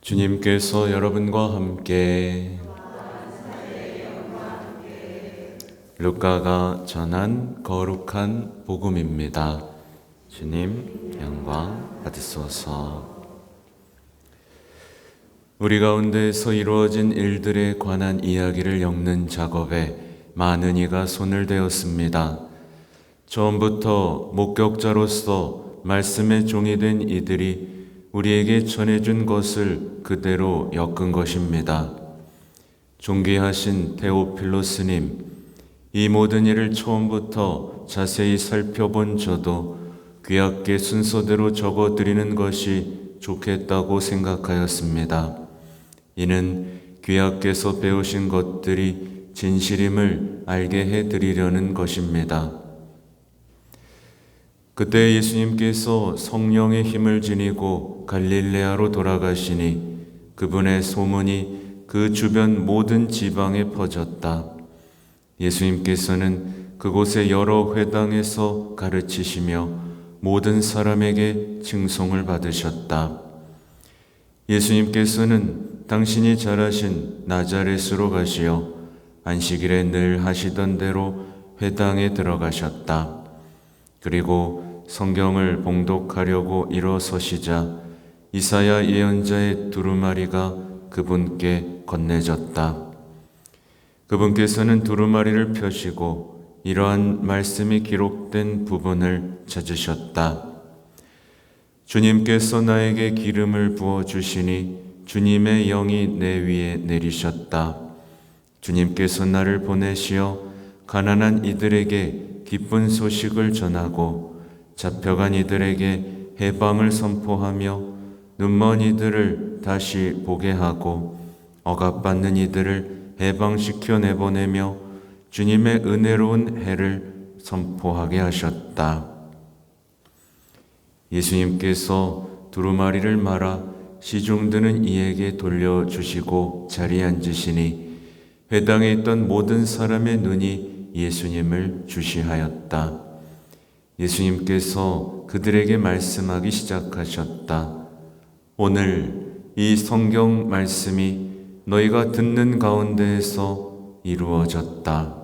주님께서 여러분과 함께 루카가 전한 거룩한 복음입니다. 주님 영광 받으소서. 우리 가운데에서 이루어진 일들에 관한 이야기를 엮는 작업에 많은 이가 손을 대었습니다. 처음부터 목격자로서 말씀의 종이 된 이들이 우리에게 전해준 것을 그대로 엮은 것입니다. 존귀하신 테오필로스님, 이 모든 일을 처음부터 자세히 살펴본 저도 귀하게 순서대로 적어드리는 것이 좋겠다고 생각하였습니다. 이는 귀하께서 배우신 것들이 진실임을 알게 해드리려는 것입니다. 그때 예수님께서 성령의 힘을 지니고 갈릴레아로 돌아가시니 그분의 소문이 그 주변 모든 지방에 퍼졌다. 예수님께서는 그곳의 여러 회당에서 가르치시며 모든 사람에게 칭송을 받으셨다. 예수님께서는 당신이 자라신 나자렛으로 가시어 안식일에 늘 하시던 대로 회당에 들어가셨다. 그리고 성경을 봉독하려고 일어서시자 이사야 예언자의 두루마리가 그분께 건네졌다. 그분께서는 두루마리를 펴시고 이러한 말씀이 기록된 부분을 찾으셨다. 주님께서 나에게 기름을 부어주시니 주님의 영이 내 위에 내리셨다. 주님께서 나를 보내시어 가난한 이들에게 기쁜 소식을 전하고 잡혀간 이들에게 해방을 선포하며 눈먼 이들을 다시 보게 하고 억압받는 이들을 해방시켜 내보내며 주님의 은혜로운 해를 선포하게 하셨다. 예수님께서 두루마리를 말아 시중 드는 이에게 돌려주시고 자리에 앉으시니 회당에 있던 모든 사람의 눈이 예수님을 주시하였다. 예수님께서 그들에게 말씀하기 시작하셨다. 오늘 이 성경 말씀이 너희가 듣는 가운데에서 이루어졌다.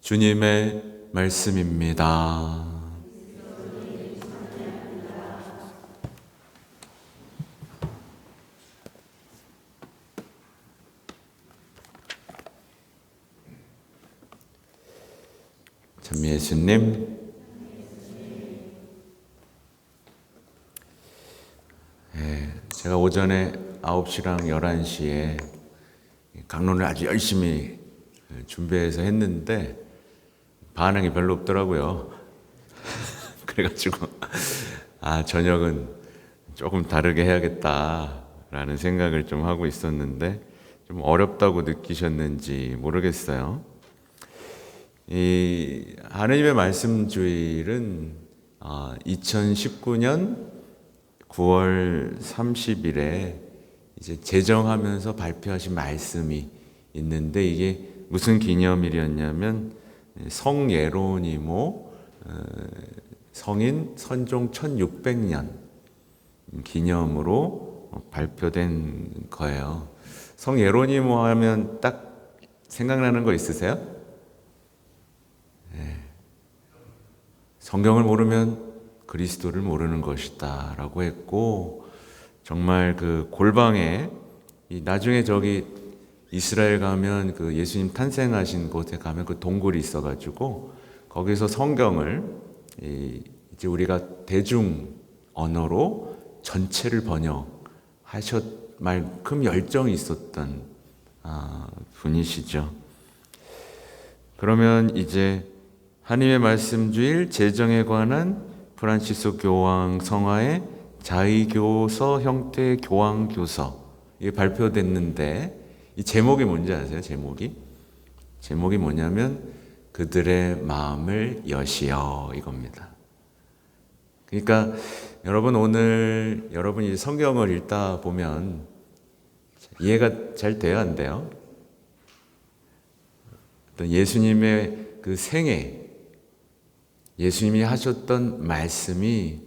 주님의 말씀입니다. 참 예수님, 제가 오전에 9시랑 11시에 강론을 아주 열심히 준비해서 했는데 반응이 별로 없더라고요. 그래가지고 저녁은 조금 다르게 해야겠다라는 생각을 좀 하고 있었는데 좀 어렵다고 느끼셨는지 모르겠어요. 이 하느님의 말씀 주일은 2019년 9월 30일에 이제 제정하면서 발표하신 말씀이 있는데 이게 무슨 기념일이었냐면 성 예로니모 성인 선종 1600년 기념으로 발표된 거예요. 성 예로니모 하면 딱 생각나는 거 있으세요? 성경을 모르면 그리스도를 모르는 것이다 라고 했고, 정말 그 골방에 나중에 저기 이스라엘 가면 그 예수님 탄생하신 곳에 가면 그 동굴이 있어가지고 거기서 성경을 이제 우리가 대중 언어로 전체를 번역하셨 만큼 열정이 있었던 분이시죠. 그러면 이제 하나님의 말씀 주일 제정에 관한 프란시스 교황 성화의 자의교서 형태의 교황교서 이게 발표됐는데 이 제목이 뭔지 아세요? 제목이 뭐냐면 그들의 마음을 여시어 이겁니다. 그러니까 여러분 오늘 여러분이 성경을 읽다 보면 이해가 잘 돼요, 안 돼요? 어떤 예수님의 그 생애, 예수님이 하셨던 말씀이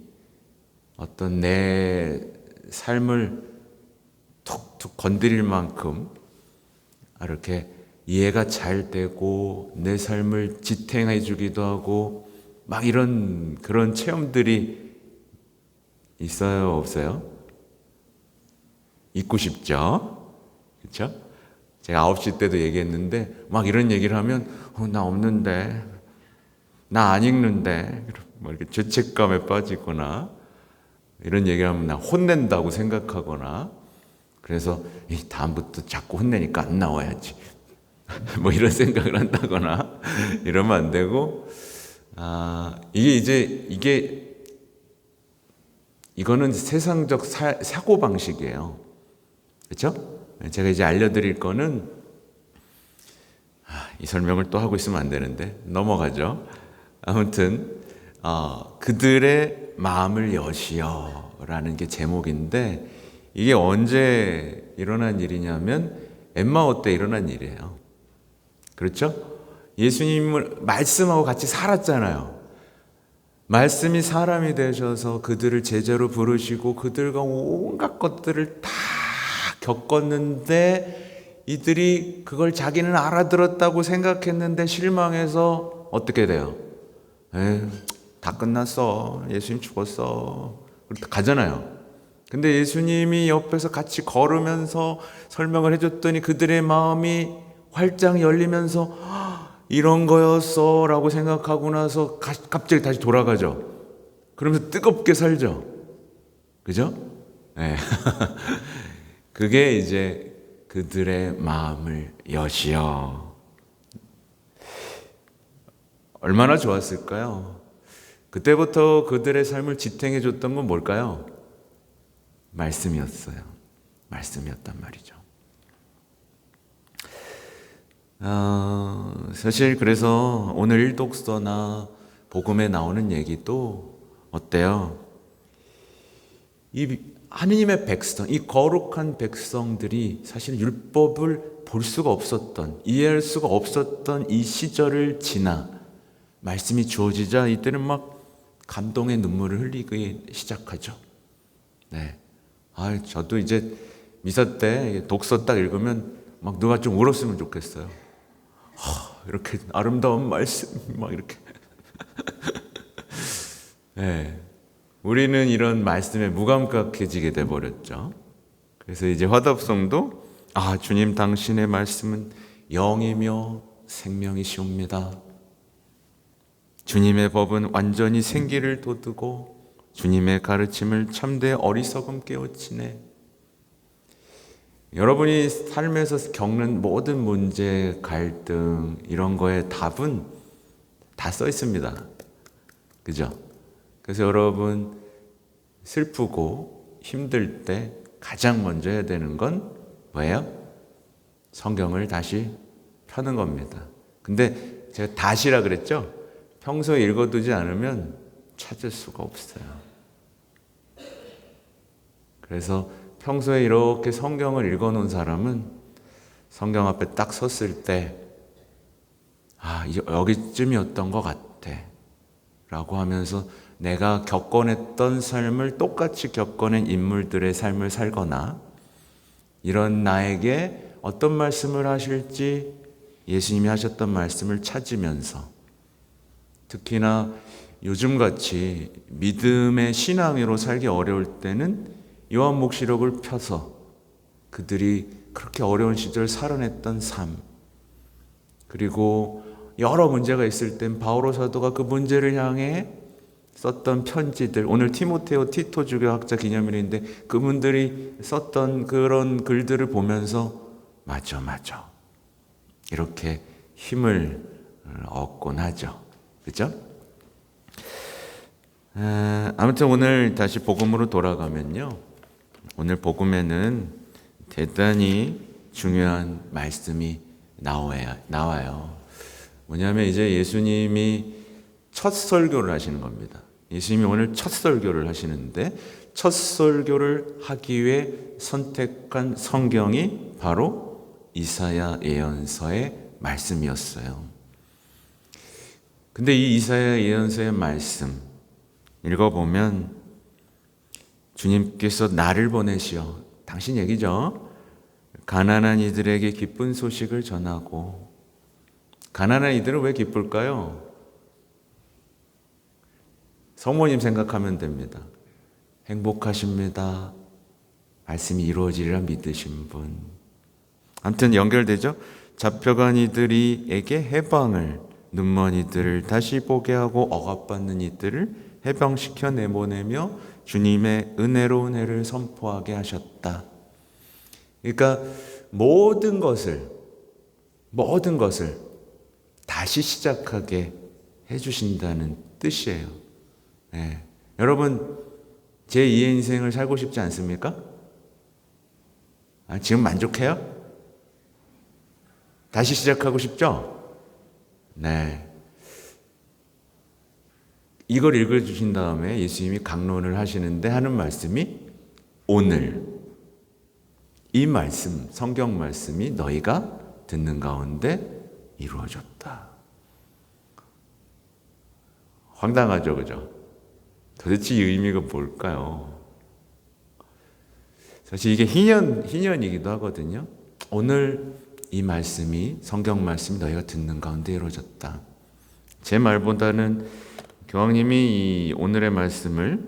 어떤 내 삶을 툭툭 건드릴 만큼 이렇게 이해가 잘 되고 내 삶을 지탱해 주기도 하고 막 이런 그런 체험들이 있어요, 없어요? 있고 싶죠? 그렇죠? 제가 9시 때도 얘기했는데 막 이런 얘기를 하면 나 없는데, 나 안 읽는데, 뭐 이렇게 죄책감에 빠지거나 이런 얘기를 하면 나 혼낸다고 생각하거나, 그래서 다음부터 자꾸 혼내니까 안 나와야지 뭐 이런 생각을 한다거나 이러면 안 되고, 이거는 세상적 사고 방식이에요. 그렇죠? 제가 이제 알려드릴 거는 이 설명을 또 하고 있으면 안 되는데 넘어가죠. 아무튼 그들의 마음을 여시어라는 게 제목인데, 이게 언제 일어난 일이냐면 엠마오 때 일어난 일이에요. 그렇죠? 예수님을 말씀하고 같이 살았잖아요. 말씀이 사람이 되셔서 그들을 제자로 부르시고 그들과 온갖 것들을 다 겪었는데, 이들이 그걸 자기는 알아들었다고 생각했는데 실망해서 어떻게 돼요? 다 끝났어. 예수님 죽었어. 가잖아요. 근데 예수님이 옆에서 같이 걸으면서 설명을 해줬더니 그들의 마음이 활짝 열리면서 이런 거였어 라고 생각하고 나서 갑자기 다시 돌아가죠. 그러면서 뜨겁게 살죠. 그죠? 네. 그게 이제 그들의 마음을 여시어. 얼마나 좋았을까요? 그때부터 그들의 삶을 지탱해 줬던 건 뭘까요? 말씀이었어요. 말씀이었단 말이죠. 사실 그래서 오늘 일독서나 복음에 나오는 얘기도 어때요? 이 하느님의 백성, 이 거룩한 백성들이 사실 율법을 볼 수가 없었던, 이해할 수가 없었던 이 시절을 지나 말씀이 주어지자 이때는 막 감동의 눈물을 흘리기 시작하죠. 네. 저도 이제 미사 때 독서 딱 읽으면 막 누가 좀 울었으면 좋겠어요. 이렇게 아름다운 말씀, 막 이렇게. 네. 우리는 이런 말씀에 무감각해지게 돼 버렸죠. 그래서 이제 화답송도 주님 당신의 말씀은 영이며 생명이시옵니다. 주님의 법은 완전히 생기를 돋우고 주님의 가르침을 참되 어리석음 깨우치네. 여러분이 삶에서 겪는 모든 문제, 갈등 이런 거에 답은 다 써 있습니다. 그죠? 그래서 여러분 슬프고 힘들 때 가장 먼저 해야 되는 건 뭐예요? 성경을 다시 펴는 겁니다. 근데 제가 다시라 그랬죠? 평소에 읽어두지 않으면 찾을 수가 없어요. 그래서 평소에 이렇게 성경을 읽어놓은 사람은 성경 앞에 딱 섰을 때 여기쯤이었던 것 같아 라고 하면서 내가 겪어냈던 삶을 똑같이 겪어낸 인물들의 삶을 살거나, 이런 나에게 어떤 말씀을 하실지 예수님이 하셨던 말씀을 찾으면서, 특히나 요즘같이 믿음의 신앙으로 살기 어려울 때는 요한복시록을 펴서 그들이 그렇게 어려운 시절 살아냈던 삶, 그리고 여러 문제가 있을 땐 바오로 사도가 그 문제를 향해 썼던 편지들, 오늘 티모테오 티토 주교학자 기념일인데 그분들이 썼던 그런 글들을 보면서 맞아 이렇게 힘을 얻곤 하죠. 그죠? 아무튼 오늘 다시 복음으로 돌아가면요, 오늘 복음에는 대단히 중요한 말씀이 나와요. 뭐냐면 이제 예수님이 첫 설교를 하시는 겁니다. 예수님이 오늘 첫 설교를 하시는데, 첫 설교를 하기 위해 선택한 성경이 바로 이사야 예언서의 말씀이었어요. 근데 이 이사야 예언서의 말씀 읽어보면 주님께서 나를 보내시어, 당신 얘기죠. 가난한 이들에게 기쁜 소식을 전하고. 가난한 이들은 왜 기쁠까요? 성모님 생각하면 됩니다. 행복하십니다. 말씀이 이루어지리라 믿으신 분. 아무튼 연결되죠? 잡혀간 이들에게 해방을, 눈먼 이들을 다시 보게 하고 억압받는 이들을 해방시켜 내보내며 주님의 은혜로운 해를 선포하게 하셨다. 그러니까 모든 것을 다시 시작하게 해주신다는 뜻이에요. 네. 여러분, 제2의 인생을 살고 싶지 않습니까? 지금 만족해요? 다시 시작하고 싶죠? 네. 이걸 읽어주신 다음에 예수님이 강론을 하시는데 하는 말씀이 오늘 이 말씀, 성경 말씀이 너희가 듣는 가운데 이루어졌다. 황당하죠, 그죠? 도대체 이 의미가 뭘까요? 사실 이게 희년이기도 하거든요. 오늘 이 말씀이, 성경 말씀이 너희가 듣는 가운데 이루어졌다. 제 말보다는 교황님이 이 오늘의 말씀을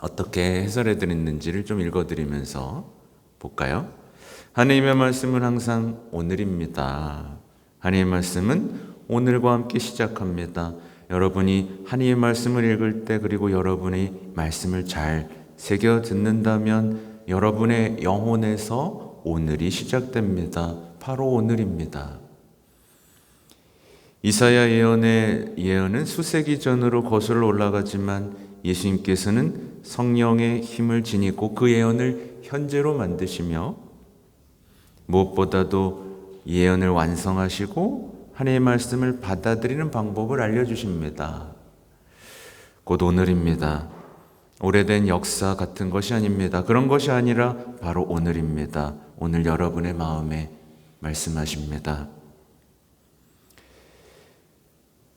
어떻게 해설해 드렸는지를 좀 읽어드리면서 볼까요? 하나님의 말씀은 항상 오늘입니다. 하나님의 말씀은 오늘과 함께 시작합니다. 여러분이 하나님의 말씀을 읽을 때, 그리고 여러분이 말씀을 잘 새겨 듣는다면 여러분의 영혼에서 오늘이 시작됩니다. 바로 오늘입니다. 이사야 예언의 예언은 수세기 전으로 거슬러 올라가지만 예수님께서는 성령의 힘을 지니고 그 예언을 현재로 만드시며 무엇보다도 예언을 완성하시고 하나님의 말씀을 받아들이는 방법을 알려주십니다. 곧 오늘입니다. 오래된 역사 같은 것이 아닙니다. 그런 것이 아니라 바로 오늘입니다. 오늘 여러분의 마음에 말씀하십니다.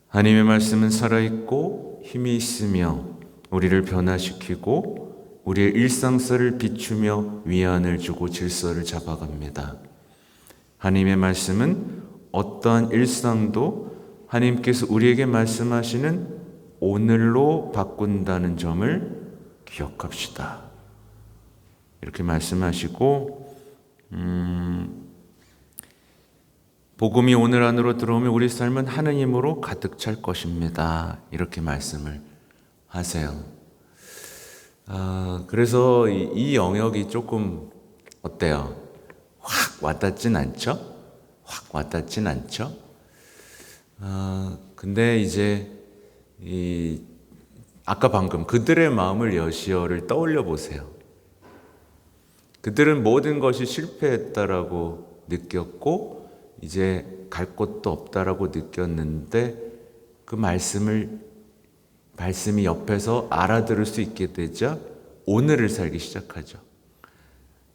하나님의 말씀은 살아있고 힘이 있으며 우리를 변화시키고 우리의 일상사를 비추며 위안을 주고 질서를 잡아갑니다. 하나님의 말씀은 어떠한 일상도 하나님께서 우리에게 말씀하시는 오늘로 바꾼다는 점을 기억합시다. 이렇게 말씀하시고 복음이 오늘 안으로 들어오면 우리 삶은 하느님으로 가득 찰 것입니다. 이렇게 말씀을 하세요. 그래서 이 영역이 조금 어때요? 확 와닿진 않죠? 확 와닿진 않죠? 근데 이제 아까 방금 그들의 마음을 여시어를 떠올려 보세요. 그들은 모든 것이 실패했다라고 느꼈고 이제 갈 곳도 없다라고 느꼈는데 그 말씀이 옆에서 알아들을 수 있게 되자 오늘을 살기 시작하죠.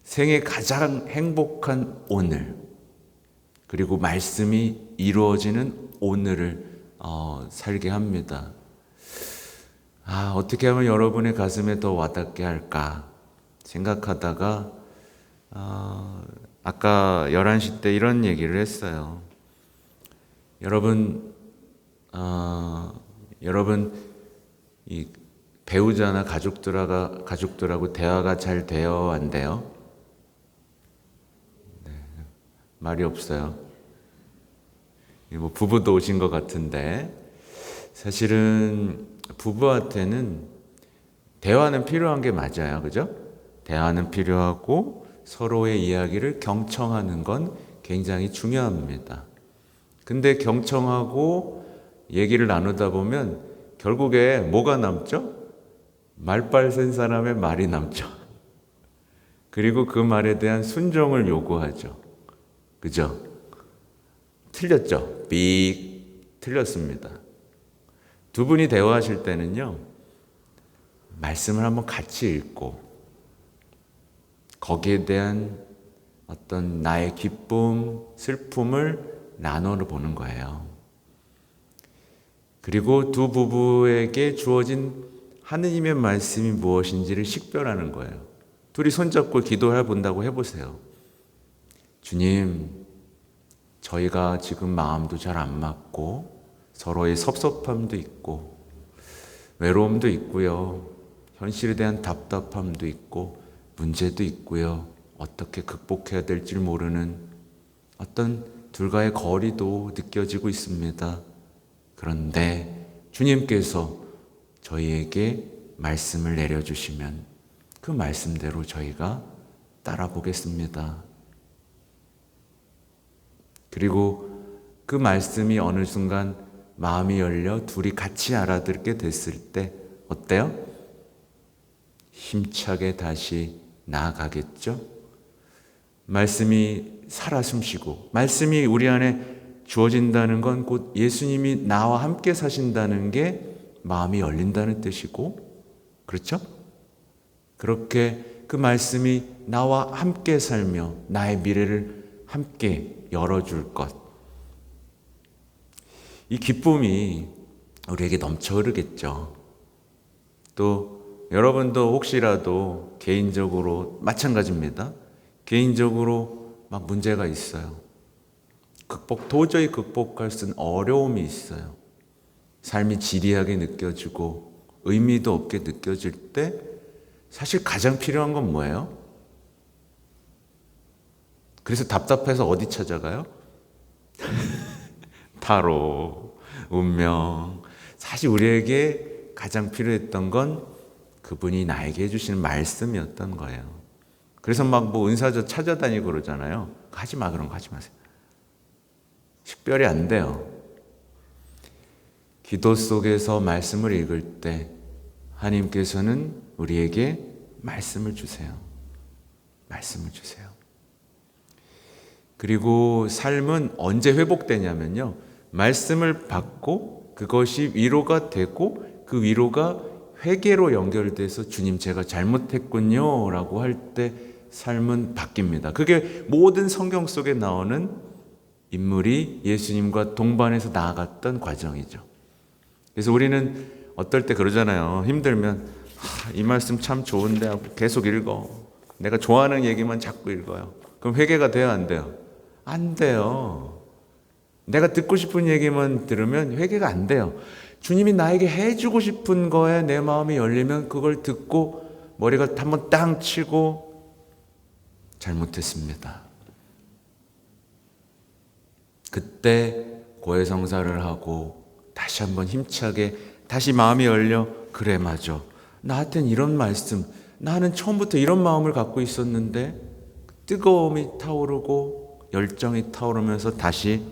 생애 가장 행복한 오늘, 그리고 말씀이 이루어지는 오늘을 살게 합니다. 어떻게 하면 여러분의 가슴에 더 와닿게 할까 생각하다가 아까 11시 때 이런 얘기를 했어요. 여러분 이 배우자나 가족들하고 대화가 잘 돼요, 안 돼요? 네, 말이 없어요. 뭐 부부도 오신 것 같은데 사실은 부부한테는 대화는 필요한 게 맞아요, 그죠? 대화는 필요하고 서로의 이야기를 경청하는 건 굉장히 중요합니다. 근데 경청하고 얘기를 나누다 보면 결국에 뭐가 남죠? 말빨 센 사람의 말이 남죠. 그리고 그 말에 대한 순종을 요구하죠. 그죠? 틀렸죠? 틀렸습니다. 두 분이 대화하실 때는요, 말씀을 한번 같이 읽고 거기에 대한 어떤 나의 기쁨, 슬픔을 나눠 보는 거예요. 그리고 두 부부에게 주어진 하느님의 말씀이 무엇인지를 식별하는 거예요. 둘이 손잡고 기도해 본다고 해보세요. 주님, 저희가 지금 마음도 잘 안 맞고 서로의 섭섭함도 있고 외로움도 있고요. 현실에 대한 답답함도 있고 문제도 있고요. 어떻게 극복해야 될지 모르는 어떤 둘과의 거리도 느껴지고 있습니다. 그런데 주님께서 저희에게 말씀을 내려주시면 그 말씀대로 저희가 따라 보겠습니다. 그리고 그 말씀이 어느 순간 마음이 열려 둘이 같이 알아듣게 됐을 때 어때요? 힘차게 다시 나아가겠죠? 말씀이 살아 숨쉬고 말씀이 우리 안에 주어진다는 건 곧 예수님이 나와 함께 사신다는 게 마음이 열린다는 뜻이고, 그렇죠? 그렇게 그 말씀이 나와 함께 살며 나의 미래를 함께 열어줄 것, 이 기쁨이 우리에게 넘쳐 흐르겠죠. 또 여러분도 혹시라도 개인적으로 마찬가지입니다. 개인적으로 막 문제가 있어요. 도저히 극복할 수 있는 어려움이 있어요. 삶이 지리하게 느껴지고 의미도 없게 느껴질 때 사실 가장 필요한 건 뭐예요? 그래서 답답해서 어디 찾아가요? 타로, 운명. 사실 우리에게 가장 필요했던 건 그분이 나에게 해주시는 말씀이었던 거예요. 그래서 막 뭐 은사저 찾아다니고 그러잖아요. 하지 마, 그런 거 하지 마세요. 식별이 안 돼요. 기도 속에서 말씀을 읽을 때 하나님께서는 우리에게 말씀을 주세요. 말씀을 주세요. 그리고 삶은 언제 회복되냐면요, 말씀을 받고 그것이 위로가 되고 그 위로가 회개로 연결돼서 주님 제가 잘못했군요 라고 할 때 삶은 바뀝니다. 그게 모든 성경 속에 나오는 인물이 예수님과 동반해서 나아갔던 과정이죠. 그래서 우리는 어떨 때 그러잖아요. 힘들면 이 말씀 참 좋은데 하고 계속 읽어. 내가 좋아하는 얘기만 자꾸 읽어요. 그럼 회개가 돼요, 안 돼요? 안 돼요. 내가 듣고 싶은 얘기만 들으면 회개가 안 돼요. 주님이 나에게 해주고 싶은 거에 내 마음이 열리면 그걸 듣고 머리가 한번 땅 치고 잘못했습니다. 그때 고해성사를 하고 다시 한번 힘차게 다시 마음이 열려, 그래 맞아, 나한텐 이런 말씀, 나는 처음부터 이런 마음을 갖고 있었는데, 뜨거움이 타오르고 열정이 타오르면서 다시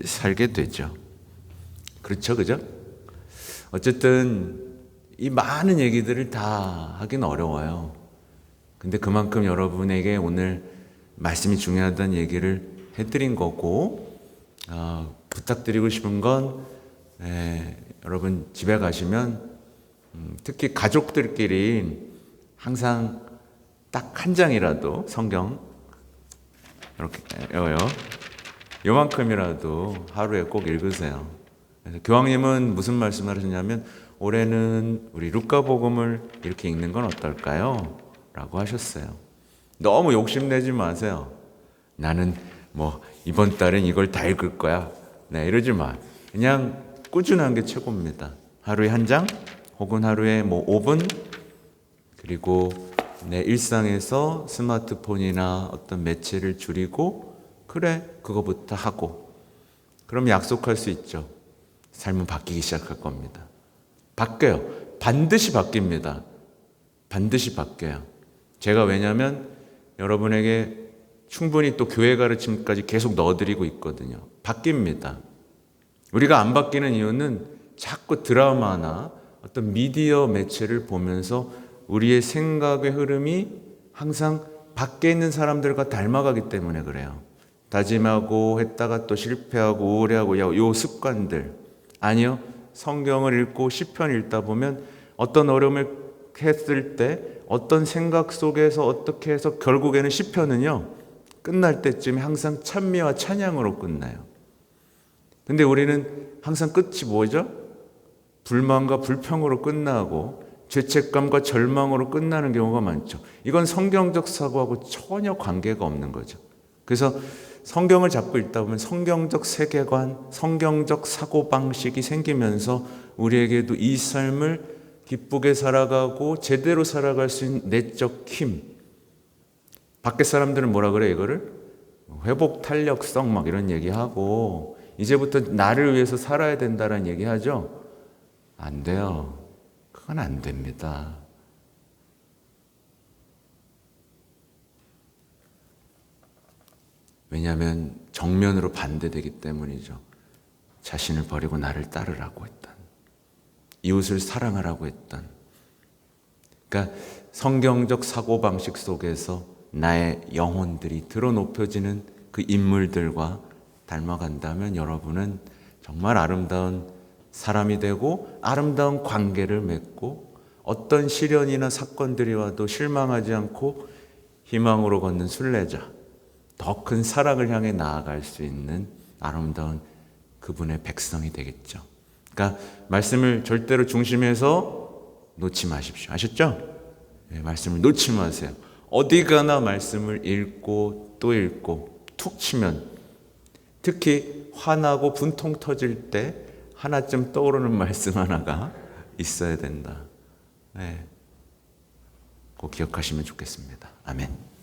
살게 되죠. 그렇죠, 그죠? 어쨌든 이 많은 얘기들을 다 하긴 어려워요. 근데 그만큼 여러분에게 오늘 말씀이 중요하다는 얘기를 해드린 거고, 부탁드리고 싶은 건 여러분 집에 가시면 특히 가족들끼리 항상 딱 한 장이라도 성경 이렇게 요만큼이라도 하루에 꼭 읽으세요. 그래서 교황님은 무슨 말씀을 하셨냐면, 올해는 우리 루카복음을 이렇게 읽는 건 어떨까요? 라고 하셨어요. 너무 욕심내지 마세요. 나는 뭐 이번 달엔 이걸 다 읽을 거야. 네, 이러지 마. 그냥 꾸준한 게 최고입니다. 하루에 한 장, 혹은 하루에 뭐 5분, 그리고 내 일상에서 스마트폰이나 어떤 매체를 줄이고, 그래, 그거부터 하고, 그럼 약속할 수 있죠. 삶은 바뀌기 시작할 겁니다. 바뀌어요. 반드시 바뀝니다. 반드시 바뀌어요. 제가 왜냐하면 여러분에게 충분히 또 교회 가르침까지 계속 넣어드리고 있거든요. 바뀝니다. 우리가 안 바뀌는 이유는 자꾸 드라마나 어떤 미디어 매체를 보면서 우리의 생각의 흐름이 항상 밖에 있는 사람들과 닮아가기 때문에 그래요. 다짐하고 했다가 또 실패하고 우울해하고 요 습관들. 아니요. 성경을 읽고 시편 읽다 보면 어떤 어려움을 했을 때 어떤 생각 속에서 어떻게 해서 결국에는 시편은요, 끝날 때쯤에 항상 찬미와 찬양으로 끝나요. 근데 우리는 항상 끝이 뭐죠? 불만과 불평으로 끝나고 죄책감과 절망으로 끝나는 경우가 많죠. 이건 성경적 사고하고 전혀 관계가 없는 거죠. 그래서 성경을 잡고 읽다 보면 성경적 세계관, 성경적 사고방식이 생기면서 우리에게도 이 삶을 기쁘게 살아가고 제대로 살아갈 수 있는 내적 힘. 밖에 사람들은 뭐라 그래 이거를? 회복 탄력성 막 이런 얘기하고 이제부터 나를 위해서 살아야 된다는 얘기하죠. 안 돼요. 그건 안 됩니다. 왜냐하면 정면으로 반대되기 때문이죠. 자신을 버리고 나를 따르라고 했던, 이웃을 사랑하라고 했던. 그러니까 성경적 사고방식 속에서 나의 영혼들이 드러높여지는 그 인물들과 닮아간다면 여러분은 정말 아름다운 사람이 되고 아름다운 관계를 맺고 어떤 시련이나 사건들이 와도 실망하지 않고 희망으로 걷는 순례자, 더 큰 사랑을 향해 나아갈 수 있는 아름다운 그분의 백성이 되겠죠. 그러니까 말씀을 절대로 중심에서 놓지 마십시오. 아셨죠? 네, 말씀을 놓지 마세요. 어디 가나 말씀을 읽고 또 읽고 툭 치면 특히 화나고 분통 터질 때 하나쯤 떠오르는 말씀 하나가 있어야 된다. 네, 꼭 기억하시면 좋겠습니다. 아멘.